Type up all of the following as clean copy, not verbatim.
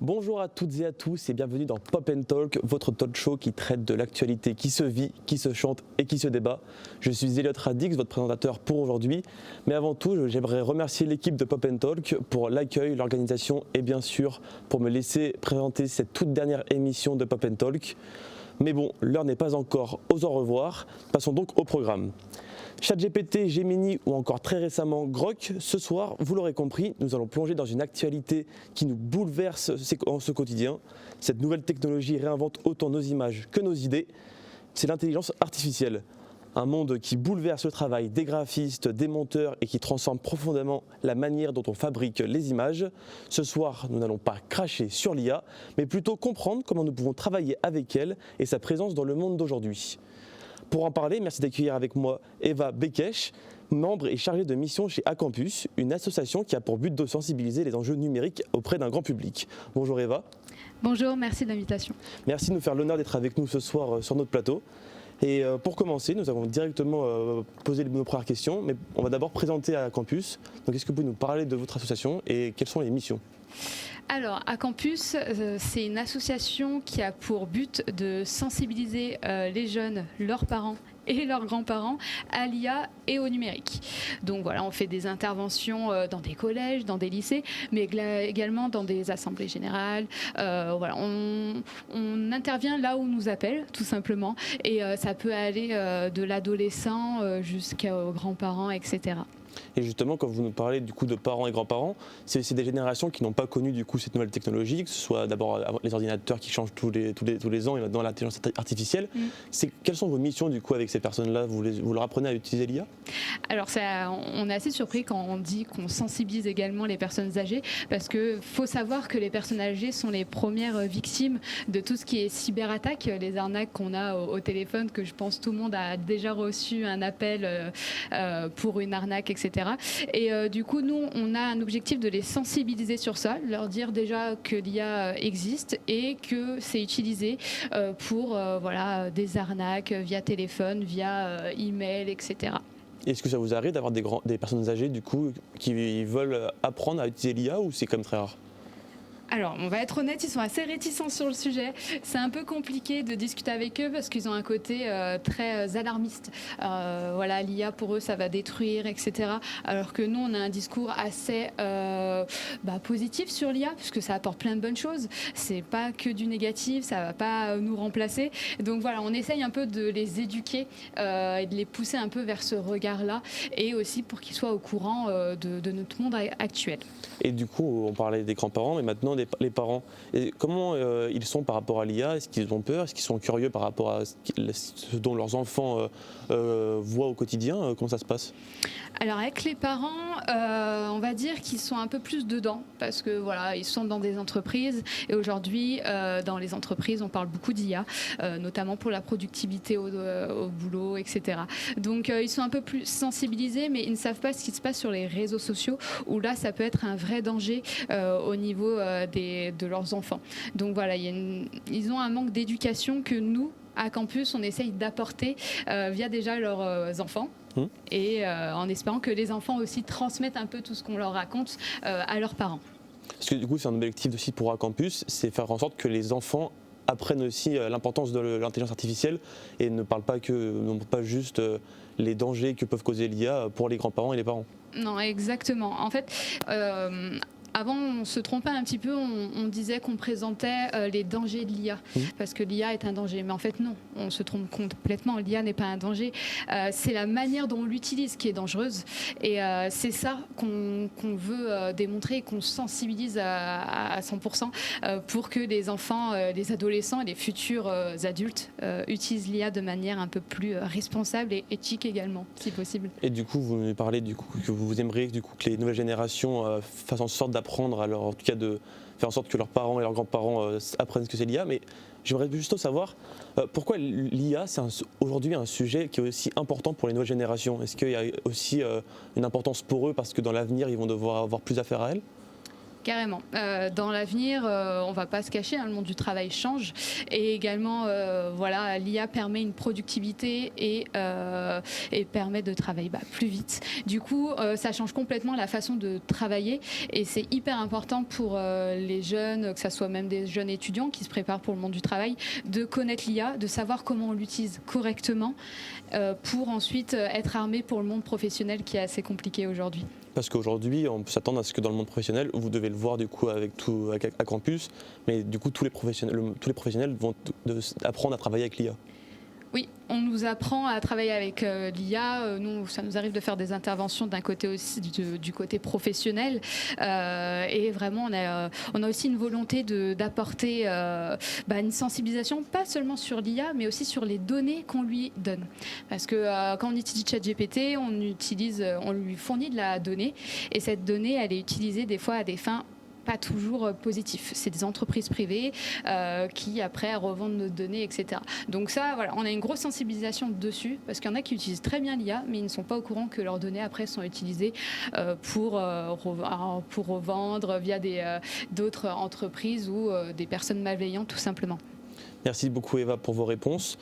Bonjour à toutes et à tous et bienvenue dans Pop & Talk, votre talk show qui traite de l'actualité qui se vit, qui se chante et qui se débat. Je suis Elliot Radix, votre présentateur pour aujourd'hui. Mais avant tout, j'aimerais remercier l'équipe de Pop & Talk pour l'accueil, l'organisation et bien sûr pour me laisser présenter cette toute dernière émission de Pop & Talk. Mais bon, l'heure n'est pas encore aux au revoir. Passons donc au programme. ChatGPT, Gemini ou encore très récemment Grok, ce soir, vous l'aurez compris, nous allons plonger dans une actualité qui nous bouleverse en ce quotidien. Cette nouvelle technologie réinvente autant nos images que nos idées. C'est l'intelligence artificielle. Un monde qui bouleverse le travail des graphistes, des monteurs et qui transforme profondément la manière dont on fabrique les images. Ce soir, nous n'allons pas cracher sur l'IA, mais plutôt comprendre comment nous pouvons travailler avec elle et sa présence dans le monde d'aujourd'hui. Pour en parler, merci d'accueillir avec moi Eva Bekesh, membre et chargée de mission chez Acampus, une association qui a pour but de sensibiliser les enjeux numériques auprès d'un grand public. Bonjour Eva. Bonjour, merci de l'invitation. Merci de nous faire l'honneur d'être avec nous ce soir sur notre plateau. Et pour commencer, nous avons directement posé nos premières questions, mais on va d'abord présenter Acampus. Donc est-ce que vous pouvez nous parler de votre association et quelles sont les missions ? Alors, Acampus, c'est une association qui a pour but de sensibiliser les jeunes, leurs parents et leurs grands-parents à l'IA et au numérique. Donc voilà, on fait des interventions dans des collèges, dans des lycées, mais également dans des assemblées générales. Voilà, on intervient là où on nous appelle, tout simplement, et ça peut aller de l'adolescent jusqu'aux grands-parents, etc. Et justement, quand vous nous parlez du coup de parents et grands-parents, c'est des générations qui n'ont pas connu du coup cette nouvelle technologie, que ce soit d'abord les ordinateurs qui changent tous les ans et maintenant l'intelligence artificielle. Quelles sont vos missions du coup avec ces personnes-là ? Vous leur apprenez à utiliser l'IA ? Alors on est assez surpris quand on dit qu'on sensibilise également les personnes âgées, parce que faut savoir que les personnes âgées sont les premières victimes de tout ce qui est cyberattaque, les arnaques qu'on a au téléphone, que je pense tout le monde a déjà reçu un appel pour une arnaque, etc. Et du coup, nous, on a un objectif de les sensibiliser sur ça, leur dire déjà que l'IA existe et que c'est utilisé pour voilà, des arnaques via téléphone, via email, etc. Est-ce que ça vous arrive d'avoir des personnes âgées du coup qui veulent apprendre à utiliser l'IA ou c'est comme très rare ? Alors, on va être honnête, ils sont assez réticents sur le sujet. C'est un peu compliqué de discuter avec eux parce qu'ils ont un côté très alarmiste. Voilà, l'IA pour eux, ça va détruire, etc. Alors que nous, on a un discours assez positif sur l'IA puisque ça apporte plein de bonnes choses. C'est pas que du négatif, ça va pas nous remplacer. Donc voilà, on essaye un peu de les éduquer et de les pousser un peu vers ce regard-là et aussi pour qu'ils soient au courant de notre monde actuel. Et du coup, on parlait des grands-parents, mais maintenant les parents. Et comment ils sont par rapport à l'IA ? Est-ce qu'ils ont peur ? Est-ce qu'ils sont curieux par rapport à ce dont leurs enfants voient au quotidien ? Comment ça se passe ? Alors avec les parents, on va dire qu'ils sont un peu plus dedans parce que voilà, ils sont dans des entreprises et aujourd'hui dans les entreprises on parle beaucoup d'IA, notamment pour la productivité au boulot, etc. Donc ils sont un peu plus sensibilisés, mais ils ne savent pas ce qui se passe sur les réseaux sociaux où là ça peut être un vrai danger au niveau de leurs enfants. Donc voilà, ils ont un manque d'éducation que nous, à Campus, on essaye d'apporter via déjà leurs enfants. Et en espérant que les enfants aussi transmettent un peu tout ce qu'on leur raconte à leurs parents. Parce que du coup, c'est un objectif aussi pour Acampus, c'est faire en sorte que les enfants apprennent aussi l'importance de l'intelligence artificielle et ne parlent pas juste les dangers que peuvent causer l'IA pour les grands-parents et les parents. Non, exactement. En fait, avant, on se trompait un petit peu, on disait qu'on présentait les dangers de l'IA, parce que l'IA est un danger. Mais en fait, non, on se trompe complètement. L'IA n'est pas un danger. C'est la manière dont on l'utilise qui est dangereuse. Et c'est ça qu'on veut démontrer et qu'on sensibilise à 100% pour que les enfants, les adolescents et les futurs adultes utilisent l'IA de manière un peu plus responsable et éthique également, si possible. Et du coup, vous nous parlez du coup, que vous aimeriez du coup, que les nouvelles générations fassent en sorte d'apprendre, en tout cas de faire en sorte que leurs parents et leurs grands-parents apprennent ce que c'est l'IA. Mais j'aimerais juste savoir pourquoi l'IA, c'est aujourd'hui un sujet qui est aussi important pour les nouvelles générations. Est-ce qu'il y a aussi une importance pour eux parce que dans l'avenir, ils vont devoir avoir plus affaire à elle ? Carrément. Dans l'avenir, on ne va pas se cacher, hein, le monde du travail change et également, voilà, l'IA permet une productivité et permet de travailler plus vite. Du coup, ça change complètement la façon de travailler et c'est hyper important pour les jeunes, que ce soit même des jeunes étudiants qui se préparent pour le monde du travail, de connaître l'IA, de savoir comment on l'utilise correctement pour ensuite être armé pour le monde professionnel qui est assez compliqué aujourd'hui. Parce qu'aujourd'hui, on peut s'attendre à ce que dans le monde professionnel, vous devez le voir du coup avec tout à campus, mais du coup tous les professionnels vont apprendre à travailler avec l'IA. Oui, on nous apprend à travailler avec l'IA. Nous, ça nous arrive de faire des interventions d'un côté aussi, du côté professionnel. Et vraiment, on a aussi une volonté d'apporter une sensibilisation, pas seulement sur l'IA, mais aussi sur les données qu'on lui donne. Parce que quand on utilise ChatGPT, on lui fournit de la donnée. Et cette donnée, elle est utilisée des fois à des fins pas toujours positif. C'est des entreprises privées qui après revendent nos données, etc. Donc ça, voilà, on a une grosse sensibilisation dessus parce qu'il y en a qui utilisent très bien l'IA, mais ils ne sont pas au courant que leurs données après sont utilisées pour revendre via d'autres entreprises ou des personnes malveillantes tout simplement. Merci beaucoup Eva pour vos réponses.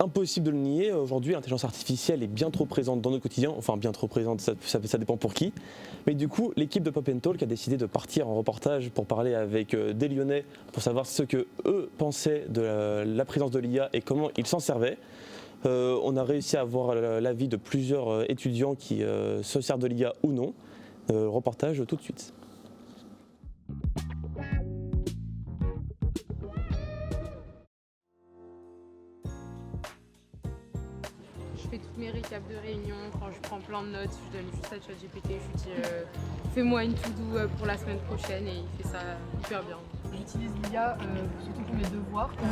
Impossible de le nier, aujourd'hui l'intelligence artificielle est bien trop présente dans notre quotidien, enfin bien trop présente, ça dépend pour qui. Mais du coup, l'équipe de Pop & Talk a décidé de partir en reportage pour parler avec des Lyonnais, pour savoir ce que eux pensaient de la présence de l'IA et comment ils s'en servaient. On a réussi à avoir l'avis de plusieurs étudiants qui se servent de l'IA ou non. Reportage tout de suite. Je fais toutes mes récaps de réunion, quand je prends plein de notes, je donne juste à ChatGPT, je lui dis fais-moi une to-do pour la semaine prochaine et il fait ça hyper bien. J'utilise l'IA surtout pour mes devoirs ou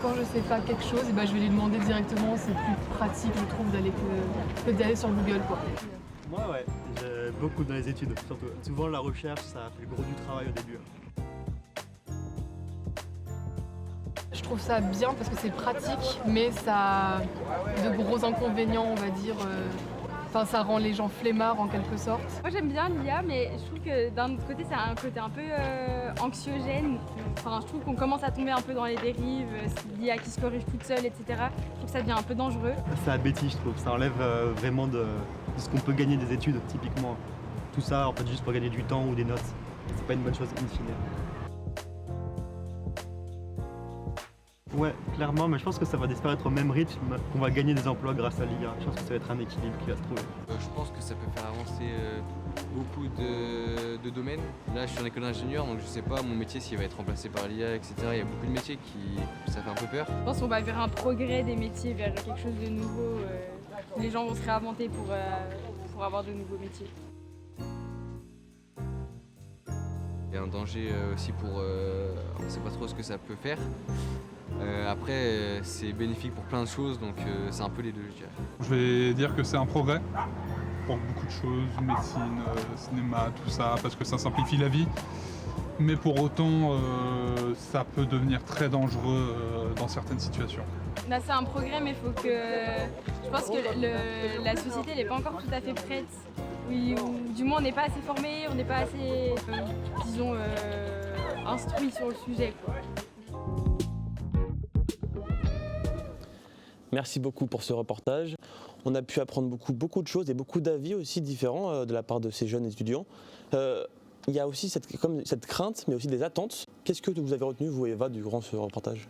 quand je ne sais pas quelque chose, je vais lui demander directement, c'est plus pratique je trouve que d'aller sur Google quoi. Moi ouais, j'ai beaucoup dans les études surtout. Souvent la recherche ça fait le gros du travail au début. Je trouve ça bien parce que c'est pratique, mais ça a de gros inconvénients, on va dire. Ça rend les gens flemmards en quelque sorte. Moi j'aime bien l'IA, mais je trouve que d'un autre côté, ça a un côté un peu anxiogène. Enfin, je trouve qu'on commence à tomber un peu dans les dérives, l'IA qui se corrige toute seule, etc. Je trouve que ça devient un peu dangereux. C'est abéti, je trouve. Ça enlève vraiment de ce qu'on peut gagner des études, typiquement. Tout ça, en fait, juste pour gagner du temps ou des notes. C'est pas une bonne chose in fine. Ouais, clairement, mais je pense que ça va disparaître au même rythme qu'on va gagner des emplois grâce à l'IA. Je pense que ça va être un équilibre qui va se trouver. Je pense que ça peut faire avancer beaucoup de domaines. Là, je suis en école d'ingénieur, donc je sais pas mon métier s'il va être remplacé par l'IA, etc. Il y a beaucoup de métiers ça fait un peu peur. Je pense qu'on va vers un progrès des métiers, vers quelque chose de nouveau. Les gens vont se réinventer pour avoir de nouveaux métiers. Il y a un danger aussi on ne sait pas trop ce que ça peut faire. Après, c'est bénéfique pour plein de choses, donc c'est un peu les deux, je dirais. Je vais dire que c'est un progrès pour beaucoup de choses, médecine, cinéma, tout ça, parce que ça simplifie la vie. Mais pour autant, ça peut devenir très dangereux dans certaines situations. Là, c'est un progrès, mais je pense que la société n'est pas encore tout à fait prête. Oui, ou du moins on n'est pas assez formé, on n'est pas assez, instruit sur le sujet, quoi. Merci beaucoup pour ce reportage. On a pu apprendre beaucoup de choses et beaucoup d'avis aussi différents de la part de ces jeunes étudiants. Il y a aussi cette crainte, mais aussi des attentes. Qu'est-ce que vous avez retenu, vous, Eva, durant ce reportage ?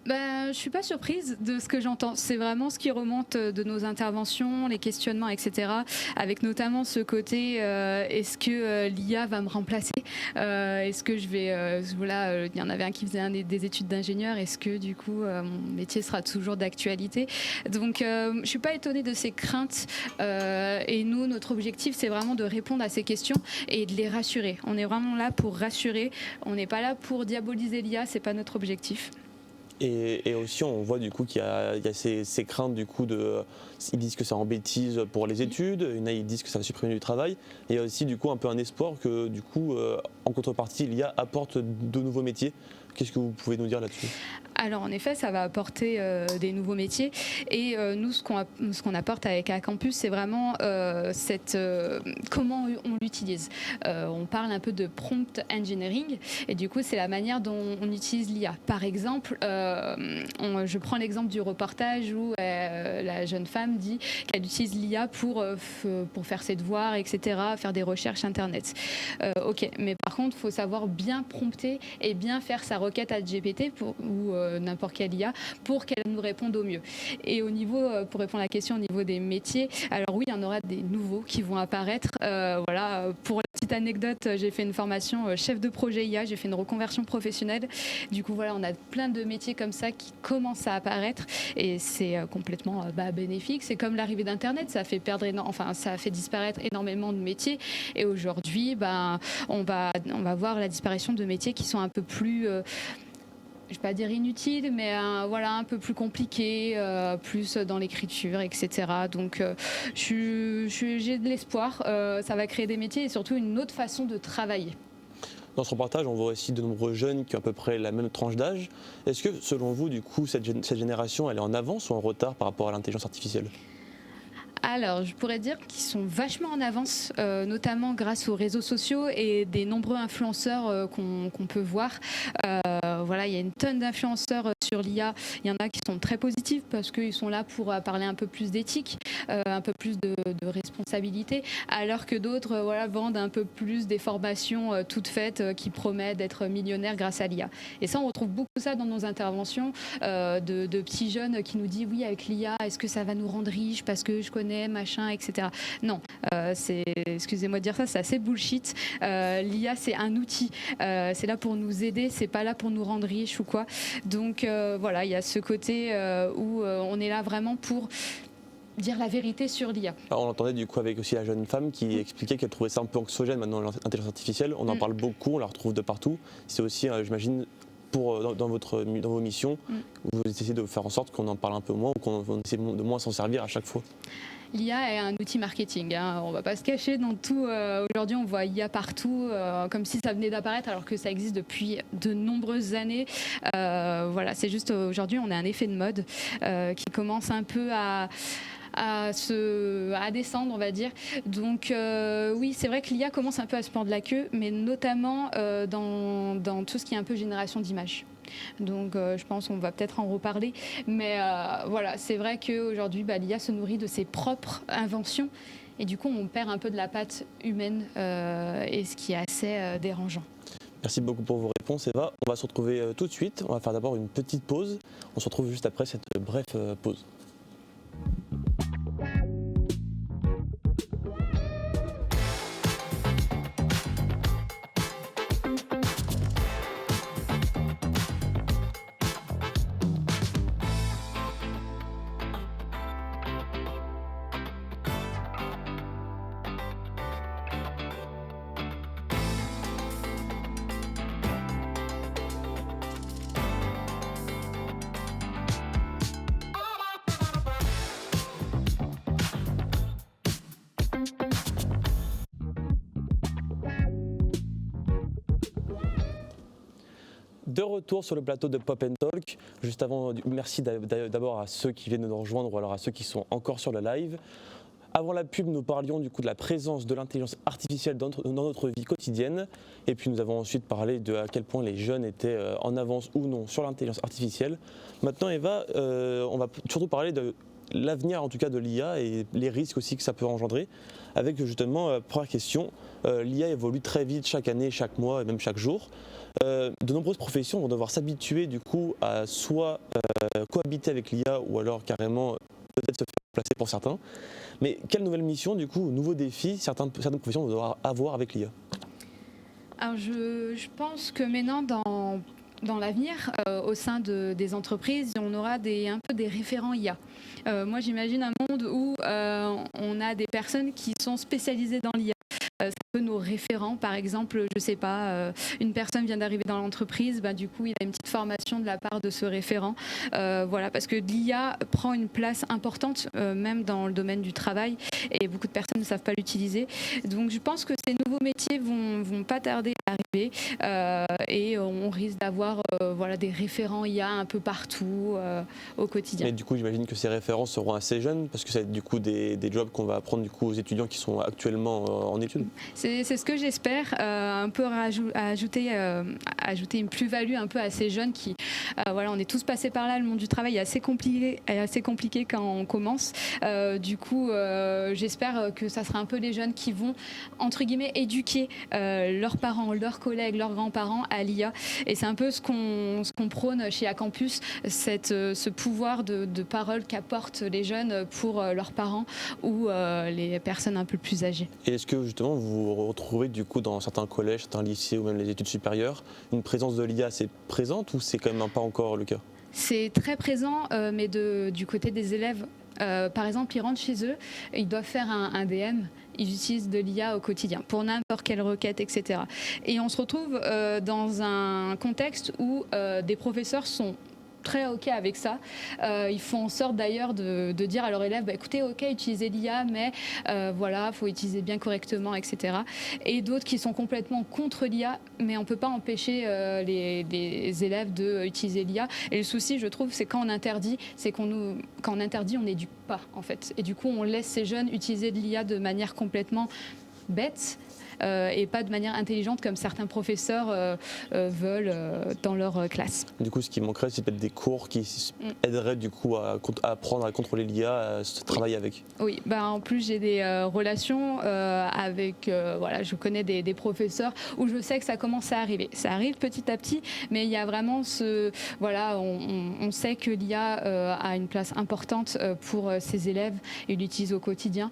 Je ne suis pas surprise de ce que j'entends. C'est vraiment ce qui remonte de nos interventions, les questionnements, etc. Avec notamment ce côté est-ce que l'IA va me remplacer ? Est-ce que je vais. Il y en avait un qui faisait des études d'ingénieur. Est-ce que du coup mon métier sera toujours d'actualité ? Donc je ne suis pas étonnée de ces craintes. Et nous, notre objectif, c'est vraiment de répondre à ces questions et de les rassurer. On est vraiment là pour rassurer. On n'est pas là pour diaboliser l'IA. Ce n'est pas notre objectif. Et aussi, on voit du coup qu'il y a ces craintes du coup ils disent que ça embêtise pour les études, ils disent que ça va supprimer du travail. Et il y a aussi du coup un peu un espoir que du coup, en contrepartie, l'IA apporte de nouveaux métiers Qu'est-ce que vous pouvez nous dire là-dessus ? Alors en effet, ça va apporter des nouveaux métiers et nous, ce qu'on apporte avec Acampus, c'est vraiment comment on l'utilise. On parle un peu de prompt engineering et du coup, c'est la manière dont on utilise l'IA. Par exemple, je prends l'exemple du reportage où la jeune femme dit qu'elle utilise l'IA pour faire ses devoirs, etc., faire des recherches Internet. Ok, mais par contre, il faut savoir bien prompter et bien faire sa requête à GPT ou n'importe quelle IA pour qu'elle nous réponde au mieux. Et au niveau, pour répondre à la question au niveau des métiers, alors oui, il y en aura des nouveaux qui vont apparaître. Voilà, pour la petite anecdote, j'ai fait une formation chef de projet IA, j'ai fait une reconversion professionnelle. Du coup, voilà, on a plein de métiers comme ça qui commencent à apparaître et c'est complètement bénéfique. C'est comme l'arrivée d'Internet, ça a fait ça a fait disparaître énormément de métiers et aujourd'hui, on va voir la disparition de métiers qui sont un peu plus je ne vais pas dire inutile, mais voilà, un peu plus compliqué, plus dans l'écriture, etc. Donc, j'ai de l'espoir. Ça va créer des métiers et surtout une autre façon de travailler. Dans ce reportage, on voit aussi de nombreux jeunes qui ont à peu près la même tranche d'âge. Est-ce que, selon vous, du coup, cette génération, elle est en avance ou en retard par rapport à l'intelligence artificielle ? Alors, je pourrais dire qu'ils sont vachement en avance, notamment grâce aux réseaux sociaux et des nombreux influenceurs qu'on peut voir. Voilà, il y a une tonne d'influenceurs sur l'IA. Il y en a qui sont très positifs parce qu'ils sont là pour parler un peu plus d'éthique, un peu plus de responsabilité, alors que d'autres vendent un peu plus des formations toutes faites qui promettent d'être millionnaires grâce à l'IA. Et ça, on retrouve beaucoup ça dans nos interventions de petits jeunes qui nous disent oui, avec l'IA, est-ce que ça va nous rendre riches parce que je connais machin, etc. Non, excusez-moi de dire ça, c'est assez bullshit. L'IA, c'est un outil. C'est là pour nous aider, c'est pas là pour nous rendre riches ou quoi. Donc voilà, il y a ce côté où on est là vraiment pour dire la vérité sur l'IA. Alors on entendait du coup avec aussi la jeune femme qui expliquait qu'elle trouvait ça un peu anxiogène maintenant l'intelligence artificielle. On en parle beaucoup, on la retrouve de partout. C'est aussi, j'imagine, dans vos missions, vous essayez de faire en sorte qu'on en parle un peu moins ou qu'on essaie de moins s'en servir à chaque fois. L'IA est un outil marketing, hein. On ne va pas se cacher dans tout. Aujourd'hui, on voit IA partout, comme si ça venait d'apparaître, alors que ça existe depuis de nombreuses années. Voilà, c'est juste aujourd'hui, on a un effet de mode qui commence un peu à descendre, on va dire. Donc oui, c'est vrai que l'IA commence un peu à se prendre la queue, mais notamment dans tout ce qui est un peu génération d'images. Donc je pense qu'on va peut-être en reparler. Mais voilà, c'est vrai qu'aujourd'hui, l'IA se nourrit de ses propres inventions. Et du coup, on perd un peu de la patte humaine, et ce qui est assez dérangeant. Merci beaucoup pour vos réponses, Eva. On va se retrouver tout de suite. On va faire d'abord une petite pause. On se retrouve juste après cette brève pause. De retour sur le plateau de Pop & Talk. Juste avant, merci d'abord à ceux qui viennent de nous rejoindre ou alors à ceux qui sont encore sur le live. Avant la pub, nous parlions du coup de la présence de l'intelligence artificielle dans notre vie quotidienne. Et puis nous avons ensuite parlé de à quel point les jeunes étaient en avance ou non sur l'intelligence artificielle. Maintenant, Eva, on va surtout parler de l'avenir en tout cas de l'IA et les risques aussi que ça peut engendrer. Avec justement, première question, l'IA évolue très vite chaque année, chaque mois et même chaque jour. De nombreuses professions vont devoir s'habituer du coup à soit cohabiter avec l'IA ou alors carrément peut-être se faire remplacer pour certains. Mais quelle nouvelle mission, du coup, nouveaux défis certaines professions vont devoir avoir avec l'IA ? Alors je pense que maintenant dans l'avenir, au sein des entreprises, on aura un peu des référents IA. Moi j'imagine un monde où on a des personnes qui sont spécialisées dans l'IA. C'est un peu nos référents, par exemple, je sais pas, une personne vient d'arriver dans l'entreprise, du coup il a une petite formation de la part de ce référent, voilà, parce que l'IA prend une place importante, même dans le domaine du travail, et beaucoup de personnes ne savent pas l'utiliser. Donc je pense que ces nouveaux métiers vont pas tarder arriver et on risque d'avoir voilà, des référents IA un peu partout au quotidien. Mais du coup, j'imagine que ces référents seront assez jeunes parce que ça va être du coup des jobs qu'on va apprendre du coup aux étudiants qui sont actuellement en études. C'est ce que j'espère, un peu ajouter une plus-value un peu à ces jeunes qui, voilà, on est tous passés par là, le monde du travail est assez compliqué quand on commence. Du coup, j'espère que ça sera un peu les jeunes qui vont, entre guillemets, éduquer leurs parents, leurs collègues, leurs grands-parents à l'IA. Et c'est un peu ce qu'on prône chez Acampus, ce pouvoir de parole qu'apportent les jeunes pour leurs parents ou les personnes un peu plus âgées. Et est-ce que justement vous retrouvez du coup dans certains collèges, certains lycées ou même les études supérieures, une présence de l'IA assez présente ou c'est quand même pas encore le cas? C'est très présent, mais du côté des élèves. Par exemple, ils rentrent chez eux, ils doivent faire un DM, ils utilisent de l'IA au quotidien pour n'importe quelle requête, etc. Et on se retrouve dans un contexte où des professeurs sont très OK avec ça. Ils font en sorte d'ailleurs de dire à leurs élèves, bah, écoutez, OK, utilisez l'IA, mais voilà, il faut utiliser bien correctement, etc. Et d'autres qui sont complètement contre l'IA, mais on ne peut pas empêcher les élèves d'utiliser l'IA. Et le souci, je trouve, c'est quand on interdit, quand on interdit, on n'éduque pas, en fait. Et du coup, on laisse ces jeunes utiliser de l'IA de manière complètement bête, et pas de manière intelligente comme certains professeurs veulent dans leur classe. Du coup, ce qui manquerait, c'est peut-être des cours qui aideraient du coup à apprendre à contrôler l'IA, à se travailler avec. Oui, en plus j'ai des relations avec, voilà, je connais des professeurs où je sais que ça commence à arriver. Ça arrive petit à petit, mais il y a vraiment voilà, on sait que l'IA a une place importante pour ses élèves et l'utilise au quotidien.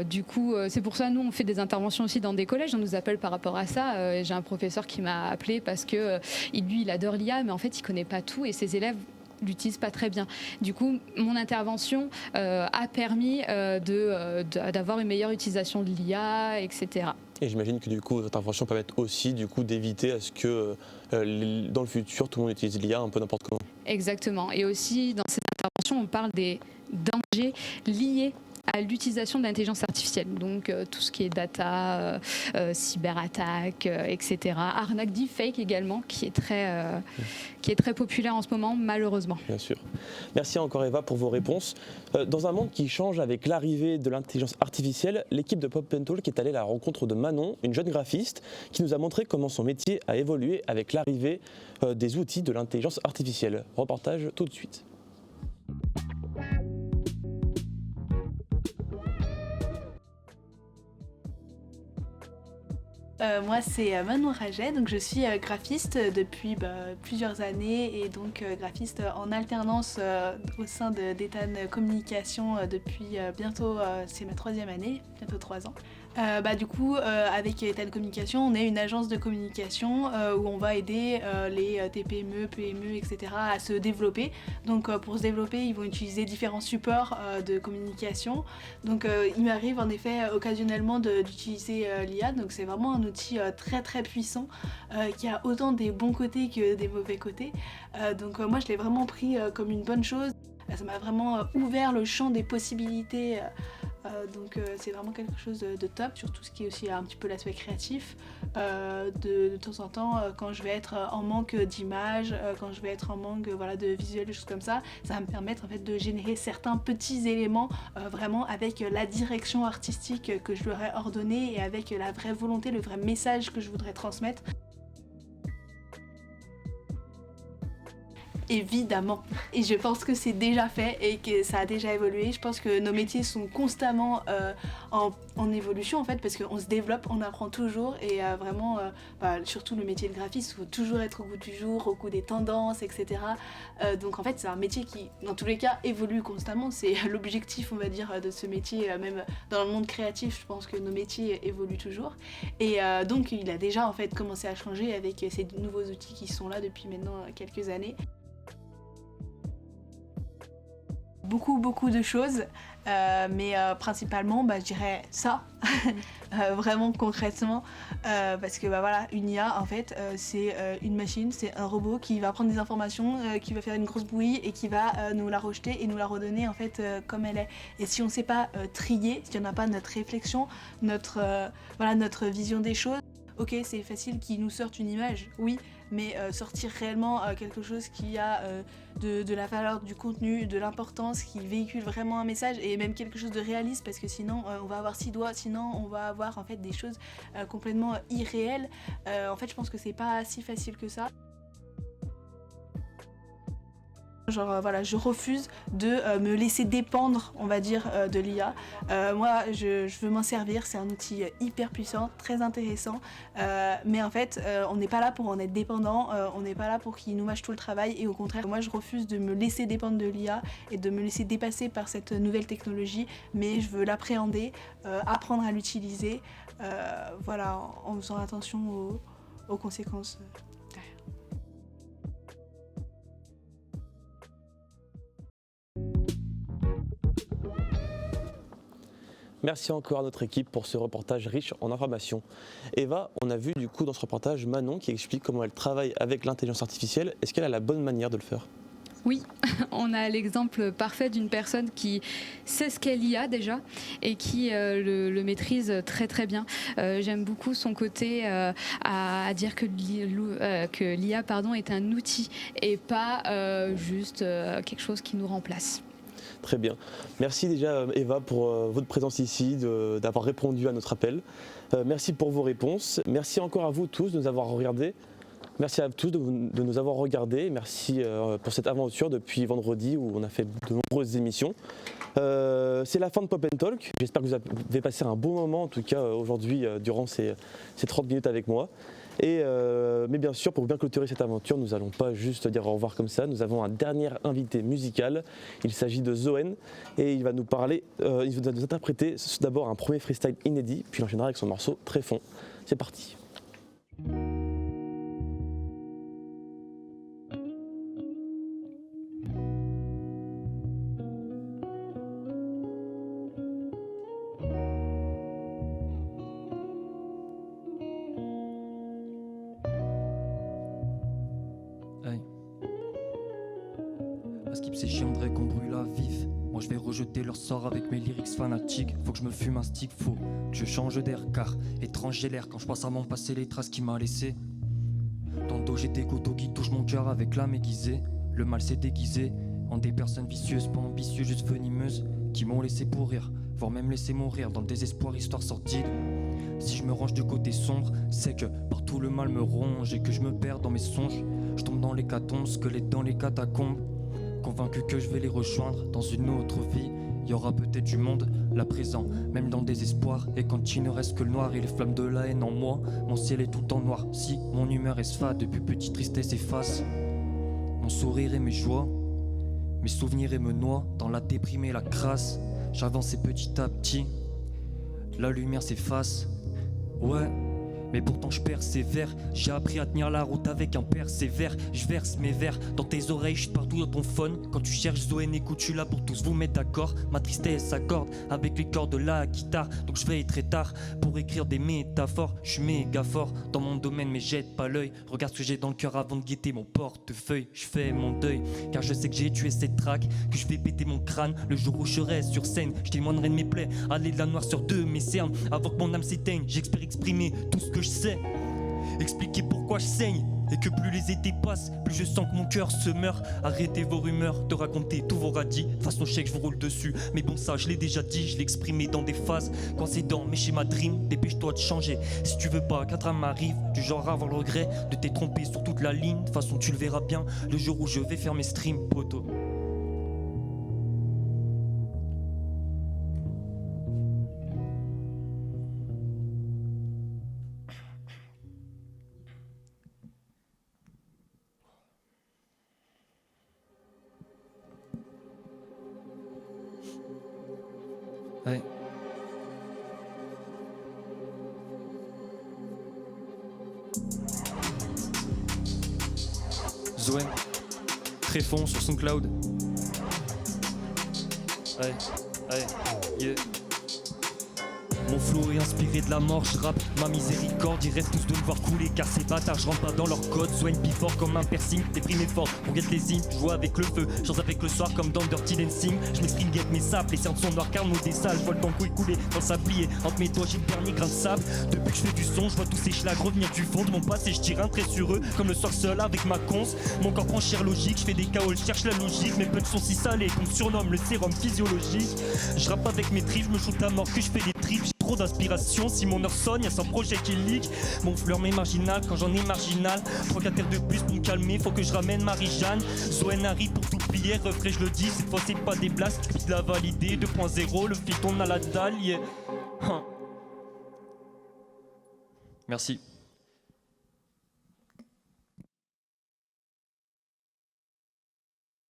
Du coup, c'est pour ça nous on fait des interventions aussi dans des collèges, on nous appelle par rapport à ça. J'ai un professeur qui m'a appelé parce que lui il adore l'IA, mais en fait il connaît pas tout et ses élèves l'utilisent pas très bien. Du coup, mon intervention a permis d'avoir une meilleure utilisation de l'IA, etc. Et j'imagine que du coup, votre intervention permet aussi du coup d'éviter à ce que dans le futur, tout le monde utilise l'IA un peu n'importe comment. Exactement. Et aussi, dans cette intervention, on parle des dangers liés à l'utilisation de l'intelligence artificielle, donc tout ce qui est data, cyberattaque, etc. Arnaque deepfake également, qui est très populaire en ce moment, malheureusement. Bien sûr. Merci encore Eva pour vos réponses. Dans un monde qui change avec l'arrivée de l'intelligence artificielle, l'équipe de Pop & Talk est allée à la rencontre de Manon, une jeune graphiste, qui nous a montré comment son métier a évolué avec l'arrivée des outils de l'intelligence artificielle. Reportage tout de suite. Moi c'est Manon Raget, donc je suis graphiste depuis plusieurs années et donc graphiste en alternance au sein d'Ethan Communication depuis bientôt, c'est ma 3e année, bientôt 3 ans. Du coup, avec Ethan Communication, on est une agence de communication où on va aider les TPME, PME, etc. à se développer. Donc pour se développer, ils vont utiliser différents supports de communication. Donc il m'arrive en effet occasionnellement d'utiliser l'IA, donc c'est vraiment un outil très très puissant qui a autant des bons côtés que des mauvais côtés. Donc moi je l'ai vraiment pris comme une bonne chose. Ça m'a vraiment ouvert le champ des possibilités. Donc c'est vraiment quelque chose de top, sur tout ce qui est aussi un petit peu l'aspect créatif. De temps en temps, quand je vais être en manque d'images, quand je vais être en manque de visuels, des choses comme ça, ça va me permettre en fait de générer certains petits éléments vraiment avec la direction artistique que je leur ai ordonnée et avec la vraie volonté, le vrai message que je voudrais transmettre. Évidemment, et je pense que c'est déjà fait et que ça a déjà évolué. Je pense que nos métiers sont constamment en évolution en fait, parce qu'on se développe, on apprend toujours et vraiment, surtout le métier de graphiste, il faut toujours être au goût du jour, au goût des tendances, etc. Donc en fait c'est un métier qui dans tous les cas évolue constamment, c'est l'objectif on va dire de ce métier, même dans le monde créatif je pense que nos métiers évoluent toujours et donc il a déjà en fait commencé à changer avec ces nouveaux outils qui sont là depuis maintenant quelques années. Beaucoup de choses, mais principalement je dirais ça, vraiment concrètement, parce que voilà, une IA en fait c'est une machine, c'est un robot qui va prendre des informations, qui va faire une grosse bouillie et qui va nous la rejeter et nous la redonner en fait comme elle est. Et si on ne sait pas trier, si on n'a pas notre réflexion, notre vision des choses, ok, c'est facile qu'ils nous sortent une image, oui, mais sortir réellement quelque chose qui a de la valeur, du contenu, de l'importance, qui véhicule vraiment un message et même quelque chose de réaliste, parce que sinon on va avoir 6 doigts, sinon on va avoir en fait des choses complètement irréelles. En fait, je pense que c'est pas si facile que ça. Genre voilà, je refuse de me laisser dépendre, on va dire, de l'IA. Moi, je veux m'en servir, c'est un outil hyper puissant, très intéressant, mais en fait, on n'est pas là pour en être dépendant, on n'est pas là pour qu'il nous mâche tout le travail, et au contraire, moi je refuse de me laisser dépendre de l'IA et de me laisser dépasser par cette nouvelle technologie, mais je veux l'appréhender, apprendre à l'utiliser, voilà, en faisant attention aux conséquences. Merci encore à notre équipe pour ce reportage riche en informations. Eva, on a vu du coup dans ce reportage Manon qui explique comment elle travaille avec l'intelligence artificielle. Est-ce qu'elle a la bonne manière de le faire ? Oui, on a l'exemple parfait d'une personne qui sait ce qu'elle y a déjà et qui le maîtrise très très bien. J'aime beaucoup son côté à dire que l'IA est un outil et pas juste quelque chose qui nous remplace. Très bien. Merci déjà Eva pour votre présence ici, d'avoir répondu à notre appel. Merci pour vos réponses. Merci encore à vous tous de nous avoir regardés. Merci à tous de nous avoir regardés. Merci pour cette aventure depuis vendredi où on a fait de nombreuses émissions. C'est la fin de Pop & Talk. J'espère que vous avez passé un bon moment, en tout cas aujourd'hui, durant ces 30 minutes avec moi. Mais bien sûr, pour bien clôturer cette aventure, nous n'allons pas juste dire au revoir comme ça. Nous avons un dernier invité musical. Il s'agit de Zoen et il va nous parler, il va nous interpréter d'abord un premier freestyle inédit, puis il enchaînera avec son morceau Tréfond. C'est parti. C'est chiandrait qu'on brûle à vif. Moi je vais rejeter leur sort avec mes lyrics fanatiques. Faut que je me fume un stick, faut que je change d'air. Car étrange j'ai l'air quand je passe à m'en passer les traces qu'il m'a laissées. Dans le dos j'ai des couteaux qui touchent mon cœur avec l'âme aiguisée. Le mal s'est déguisé en des personnes vicieuses, pas ambitieuses, juste venimeuses, qui m'ont laissé pourrir, voire même laissé mourir dans le désespoir, histoire sordide. Si je me range du côté sombre, c'est que partout le mal me ronge et que je me perds dans mes songes. Je tombe dans l'hécatombe, squelette dans les catacombes. Convaincu que je vais les rejoindre dans une autre vie. Il y aura peut-être du monde, là présent, même dans le désespoir. Et quand il ne reste que le noir et les flammes de la haine en moi, mon ciel est tout en noir. Si mon humeur est fade, depuis petite tristesse efface mon sourire et mes joies, mes souvenirs et me noient dans la déprime et la crasse. J'avance et petit à petit, la lumière s'efface. Ouais, mais pourtant je persévère. J'ai appris à tenir la route avec un persévère. Je verse mes vers dans tes oreilles, je partout dans ton phone. Quand tu cherches Zoé, écoute, je suis là pour tous vous mettre d'accord. Ma tristesse s'accorde avec les cordes de la guitare. Donc je veille très tard pour écrire des métaphores. Je suis méga fort dans mon domaine mais jette pas l'œil. Regarde ce que j'ai dans le cœur avant de guetter mon portefeuille. Je fais mon deuil car je sais que j'ai tué cette traque, que je vais péter mon crâne le jour où je serai sur scène. Je témoignerai de mes plaies, aller de la noirceur de mes cernes. Avant que mon âme s'éteigne, j'espère exprimer tout ce que je sais. Expliquer pourquoi je saigne et que plus les étés passent, plus je sens que mon cœur se meurt. Arrêtez vos rumeurs, de raconter tous vos radis. Façon chèque, je vous roule dessus. Mais bon, ça, je l'ai déjà dit, je l'ai exprimé dans des phases. Quand c'est dans mes schémas dream, dépêche-toi de changer. Si tu veux pas qu'un drame m'arrive, du genre avoir le regret de t'être trompé sur toute la ligne. De toute façon, tu le verras bien le jour où je vais faire mes streams, poteau. Ouais. Zoé, Tréfond sur SoundCloud. Ouais, yeah. Mon flow est inspiré de la mort, je rappe ma miséricorde. Ils rêvent tous de me voir couler car ces bâtards, je rentre pas dans leur code. Soigne before comme un piercing, déprime fort pour get les hymnes. Je joue avec le feu, chance avec le soir comme dans Dirty Dancing. Je m'exprime get mes sables, les cernes sont noires car nos des sales. Je vois le temps couler dans sa pliée. Entre mes doigts j'ai le dernier grain de sable. Depuis que je fais du son, je vois tous ces schlags revenir du fond de mon passé. Je tire un trait sur eux comme le soir seul avec ma conce. Mon corps prend cher logique, je fais des KO, je cherche la logique. Mes punchs sont si salés qu'on me surnomme le sérum physiologique. Je rappe avec mes tripes, je me shoot à mort que je fais des trips. J'ai trop d'inspiration, si mon heure sonne, y'a 100 projets qui leak. Mon fleur m'est marginal quand j'en ai marginal. 3-4 terres de plus pour me calmer, faut que je ramène Marie-Jeanne. Zoé Harry pour tout plier, refrais je le dis, cette fois c'est pas des blasts. Vite la valider, 2.0, le fil tourne à la dalle, yeah. Merci.